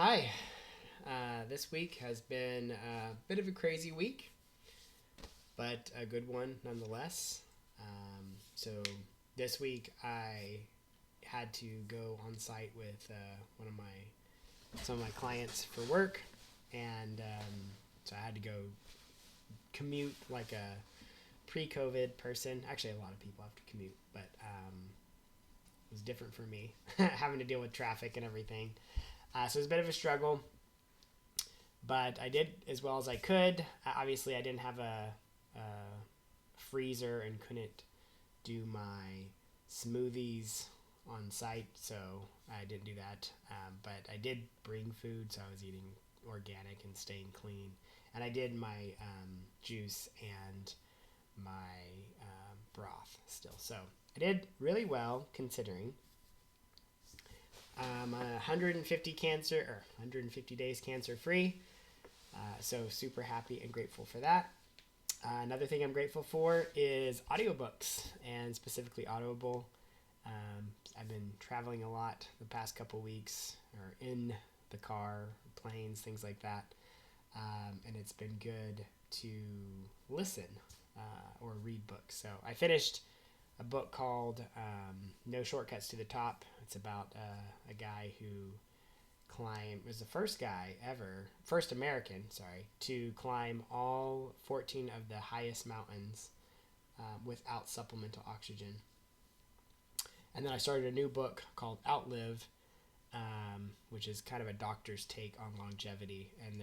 Hi. This week has been a bit of a crazy week, but a good one nonetheless. So this week I had to go on site with some of my clients for work, and so I had to go commute like a pre-COVID person. Actually, a lot of people have to commute, but it was different for me having to deal with traffic and everything. So it was a bit of a struggle, but I did as well as I could. Obviously, I didn't have a freezer and couldn't do my smoothies on site, so I didn't do that. But I did bring food, so I was eating organic and staying clean. And I did my juice and my broth still. So I did really well considering. 150 days cancer free. So super happy and grateful for that. Another thing I'm grateful for is audiobooks, and specifically Audible. I've been traveling a lot the past couple weeks, or in the car, planes, things like that. And it's been good to listen or read books. So I finished a book called No Shortcuts to the Top. It's about a guy who was the first American, to climb all 14 of the highest mountains without supplemental oxygen. And then I started a new book called Outlive, which is kind of a doctor's take on longevity. And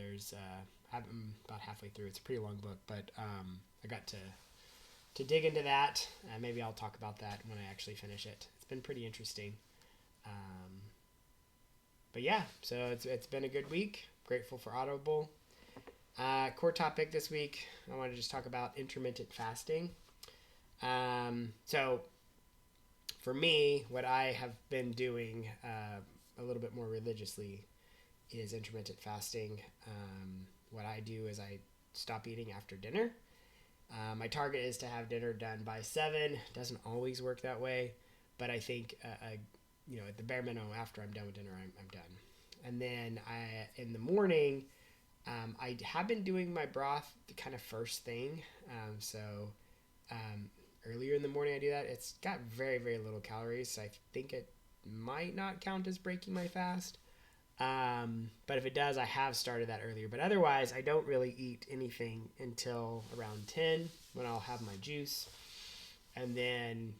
I'm about halfway through. It's a pretty long book, but I got to dig into that. Maybe I'll talk about that when I actually finish it. It's been pretty interesting. But yeah, so it's been a good week. Grateful for Audible. Core topic this week, I want to just talk about intermittent fasting. So for me, what I have been doing a little bit more religiously is intermittent fasting. What I do is I stop eating after dinner. My target is to have dinner done by 7. Doesn't always work that way, but I think at the bare minimum, after I'm done with dinner, I'm done. And then in the morning, I have been doing my broth the kind of first thing. Earlier in the morning I do that. It's got very, very little calories, so I think it might not count as breaking my fast. But if it does, I have started that earlier. But otherwise, I don't really eat anything until around 10 when I'll have my juice. And then,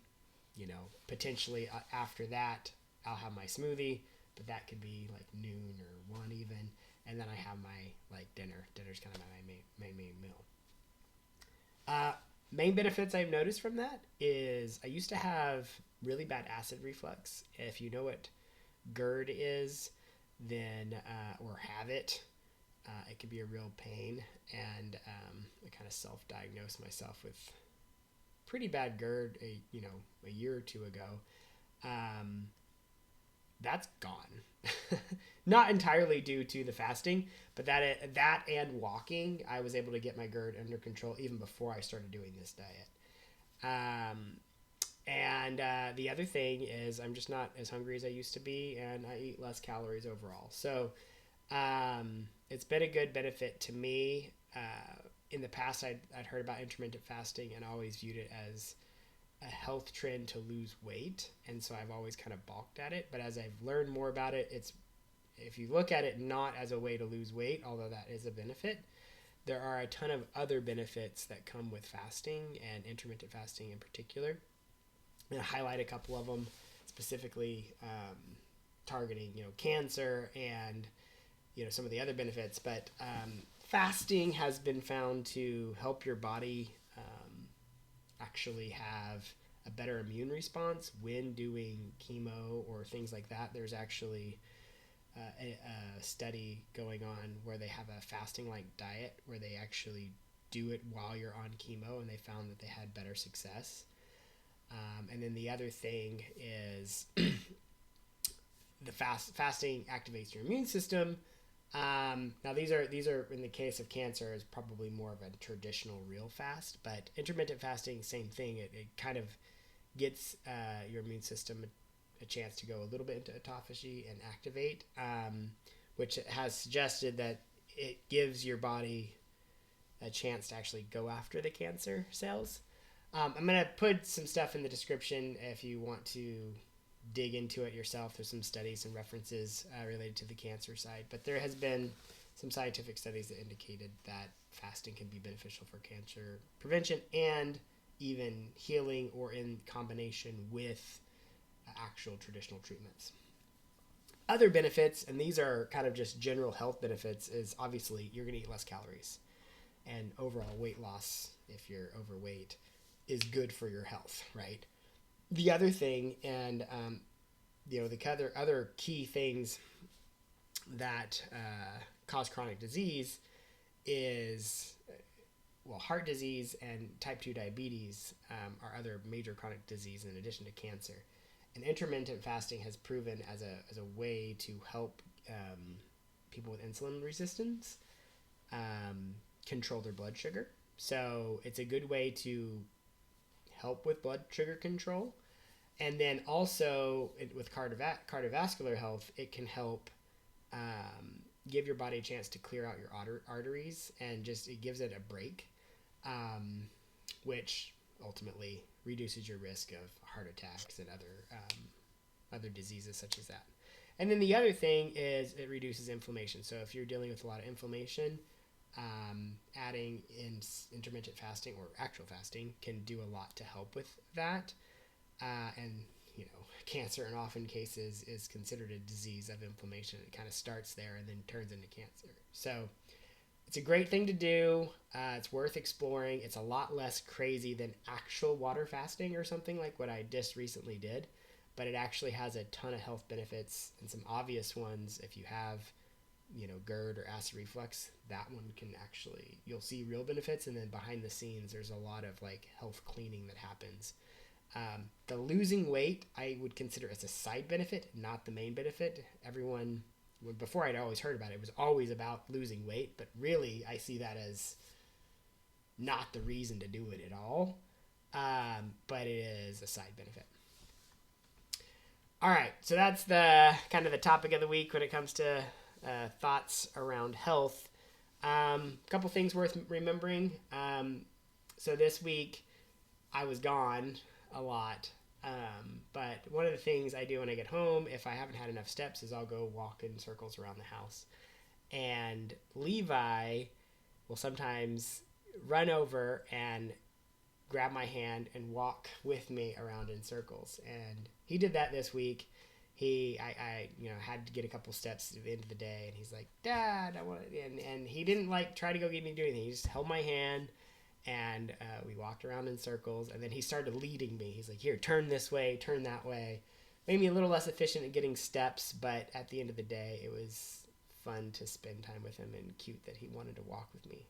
potentially after that, I'll have my smoothie. But that could be like noon or 1 even. And then I have my dinner. Dinner's kind of my main meal. Main benefits I've noticed from that is I used to have really bad acid reflux. If you know what GERD is, then or have it, it can be a real pain. And I kind of self-diagnosed myself with pretty bad GERD a year or two ago. That's gone. Not entirely due to the fasting, but that and walking, I was able to get my GERD under control even before I started doing this diet. And the other thing is I'm just not as hungry as I used to be, and I eat less calories overall. So it's been a good benefit to me. In the past, I'd heard about intermittent fasting and always viewed it as a health trend to lose weight, and so I've always kind of balked at it. But as I've learned more about it, if you look at it not as a way to lose weight, although that is a benefit, there are a ton of other benefits that come with fasting, and intermittent fasting in particular. And I highlight a couple of them, specifically targeting cancer and some of the other benefits. But fasting has been found to help your body actually have a better immune response when doing chemo or things like that. There's actually a study going on where they have a fasting like diet where they actually do it while you're on chemo, and they found that they had better success. And then the other thing is the fasting activates your immune system. Now these are in the case of cancer is probably more of a traditional real fast, but intermittent fasting, same thing. It kind of gets your immune system a chance to go a little bit into autophagy and activate. which has suggested that it gives your body a chance to actually go after the cancer cells. I'm going to put some stuff in the description if you want to dig into it yourself. There's some studies and references related to the cancer side, but there has been some scientific studies that indicated that fasting can be beneficial for cancer prevention and even healing, or in combination with actual traditional treatments. Other benefits, and these are kind of just general health benefits, is obviously you're going to eat less calories, and overall weight loss, if you're overweight, is good for your health, right? The other thing, and the other key things that cause chronic disease is, heart disease and type 2 diabetes are other major chronic disease in addition to cancer. And intermittent fasting has proven as a way to help people with insulin resistance control their blood sugar. So it's a good way to help with blood sugar control. And then also with cardiovascular health, it can help give your body a chance to clear out your arteries, and just it gives it a break, which ultimately reduces your risk of heart attacks and other diseases such as that. And then the other thing is it reduces inflammation. So if you're dealing with a lot of inflammation, adding in intermittent fasting or actual fasting can do a lot to help with that. And cancer in often cases is considered a disease of inflammation. It kind of starts there and then turns into cancer. So it's a great thing to do. It's worth exploring. It's a lot less crazy than actual water fasting or something like what I just recently did, but it actually has a ton of health benefits, and some obvious ones. If you have, GERD or acid reflux, that one can actually, you'll see real benefits. And then behind the scenes, there's a lot of health cleaning that happens. The losing weight, I would consider as a side benefit, not the main benefit. Before I'd always heard about it, it was always about losing weight, but really I see that as not the reason to do it at all. But it is a side benefit. All right, so that's the kind of the topic of the week when it comes to thoughts around health. A couple things worth remembering. So this week I was gone a lot. But one of the things I do when I get home, if I haven't had enough steps, is I'll go walk in circles around the house. And Levi will sometimes run over and grab my hand and walk with me around in circles. And he did that this week. I had to get a couple steps at the end of the day, and he's like, "Dad, I want to," and he didn't try to go get me to do anything. He just held my hand, and we walked around in circles, and then he started leading me. He's like, "Here, turn this way, turn that way." Made me a little less efficient at getting steps, but at the end of the day, it was fun to spend time with him, and cute that he wanted to walk with me.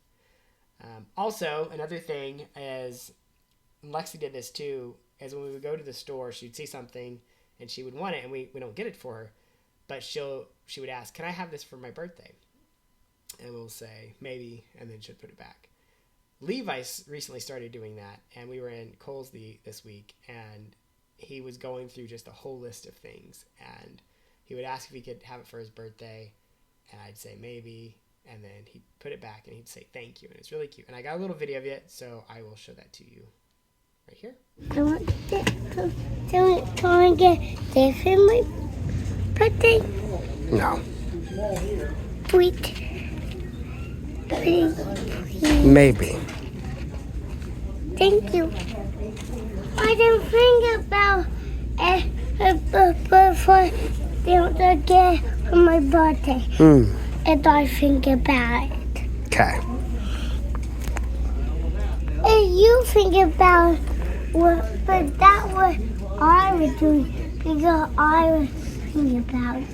Also, another thing is, and Lexi did this too, is when we would go to the store, she'd see something, and she would want it, and we don't get it for her, but she would ask, "Can I have this for my birthday?" And we'll say, "Maybe," and then she'll put it back. Levi recently started doing that, and we were in Kohl's this week, and he was going through just a whole list of things, and he would ask if he could have it for his birthday, and I'd say maybe, and then he'd put it back, and he'd say thank you, and it's really cute. And I got a little video of it, so I will show that to you right here. I want to get this for my birthday. No. Please. Maybe. Thank you. I didn't think about it before to get for my birthday. And I think about it. Okay. And you think about but that was I was doing because I was thinking about it.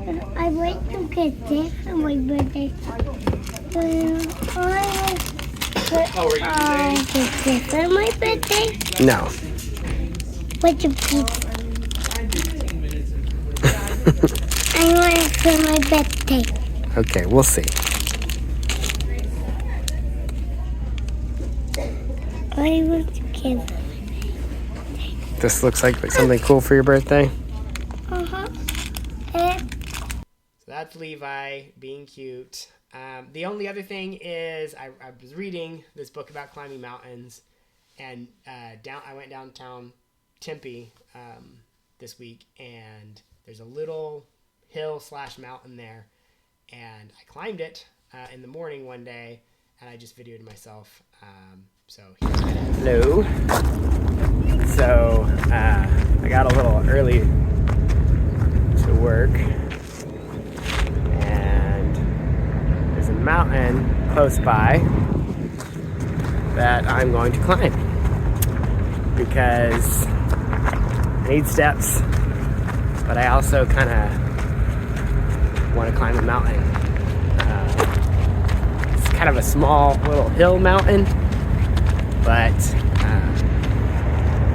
And I went to get this for my birthday. I get this for my birthday. No. What's a pizza? I want it for my birthday. Okay, we'll see. I want to give This looks like something cool for your birthday. Uh-huh. So that's Levi being cute. The only other thing is I was reading this book about climbing mountains, and I went downtown Tempe this week, and there's a little hill / mountain there, and I climbed it in the morning one day, and I just videoed myself. So Hello. So I got a little early to work, and there's a mountain close by that I'm going to climb because I need steps, but I also kind of want to climb a mountain. It's kind of a small little hill mountain, but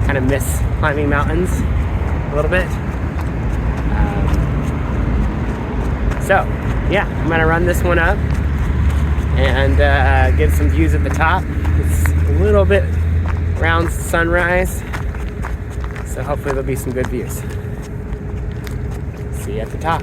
kind of miss climbing mountains a little bit. So yeah, I'm gonna run this one up and get some views at the top. It's a little bit around sunrise, so hopefully there'll be some good views. See you at the top.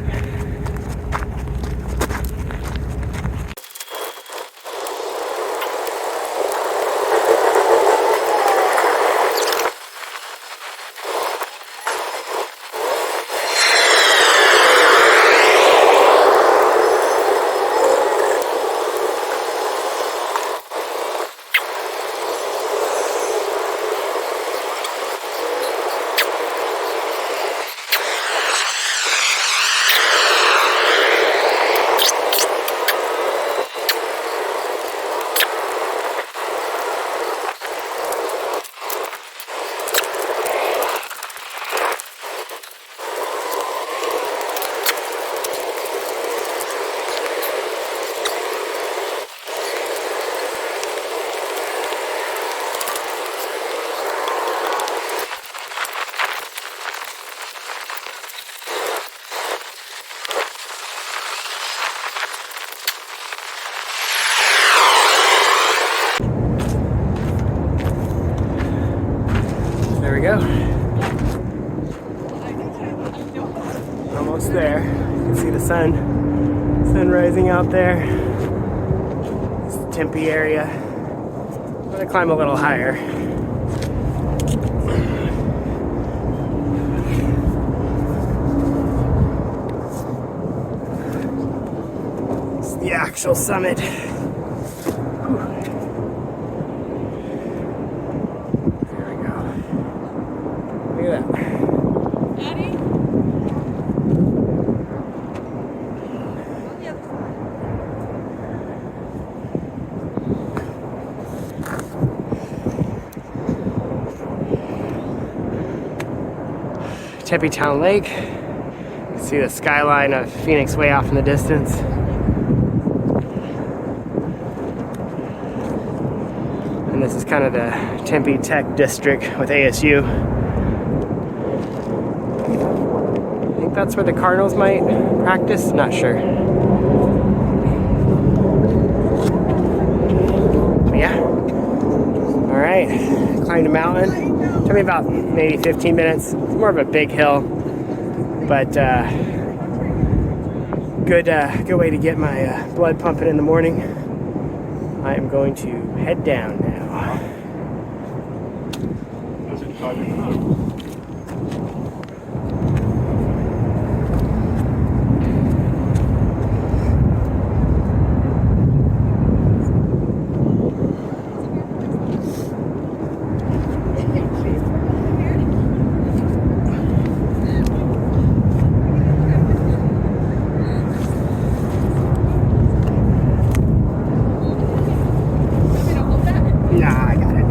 There we go. Almost there. You can see the sun rising out there. It's the Tempe area. I'm gonna climb a little higher. It's the actual summit. Look at that. Daddy? Tempe Town Lake. See the skyline of Phoenix way off in the distance. And this is kind of the Tempe Tech District with ASU. I think that's where the Cardinals might practice, not sure. But yeah. Alright, climbed a mountain. Took me about maybe 15 minutes. It's more of a big hill, but good way to get my blood pumping in the morning. I am going to head down now. Nah, I got it.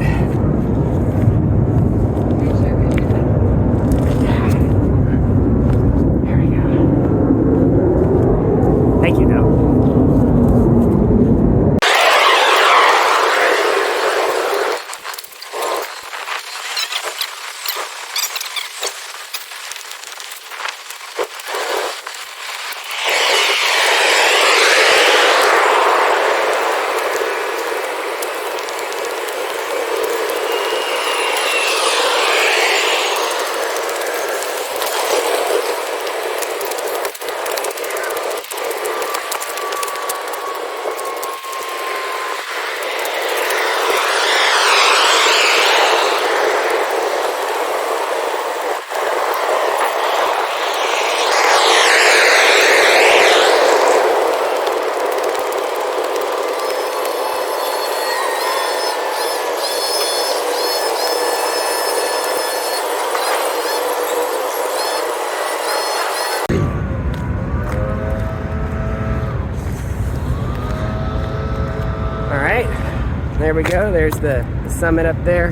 we go. There's the summit up there.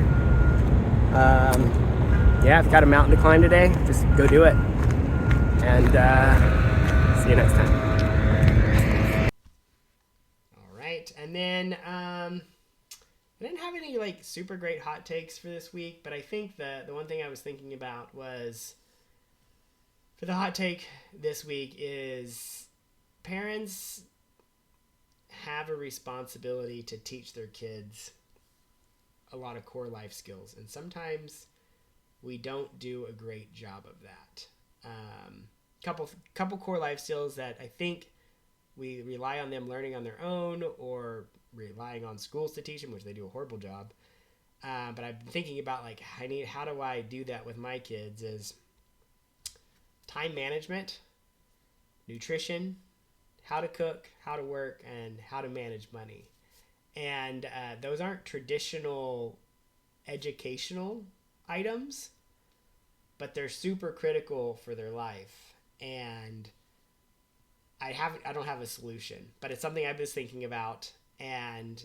Yeah, if you've got a mountain to climb today, just go do it. And see you next time. All right. And then I didn't have any like super great hot takes for this week, but I think the one thing I was thinking about was, for the hot take this week, is parents have a responsibility to teach their kids a lot of core life skills, and sometimes we don't do a great job of that. Couple core life skills that I think we rely on them learning on their own, or relying on schools to teach them, which they do a horrible job. But I've been thinking about like how do I do that with my kids, is time management, nutrition, how to cook, how to work, and how to manage money. And those aren't traditional educational items, but they're super critical for their life. And I don't have a solution, but it's something I've been thinking about, and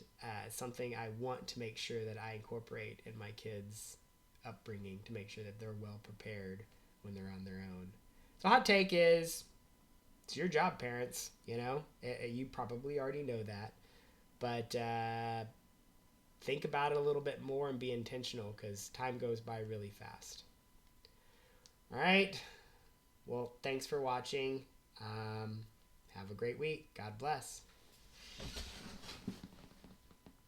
something I want to make sure that I incorporate in my kids' upbringing to make sure that they're well prepared when they're on their own. So hot take is, it's your job, parents. You know, you probably already know that, but think about it a little bit more and be intentional, because time goes by really fast. All right. Well, thanks for watching. Have a great week. God bless.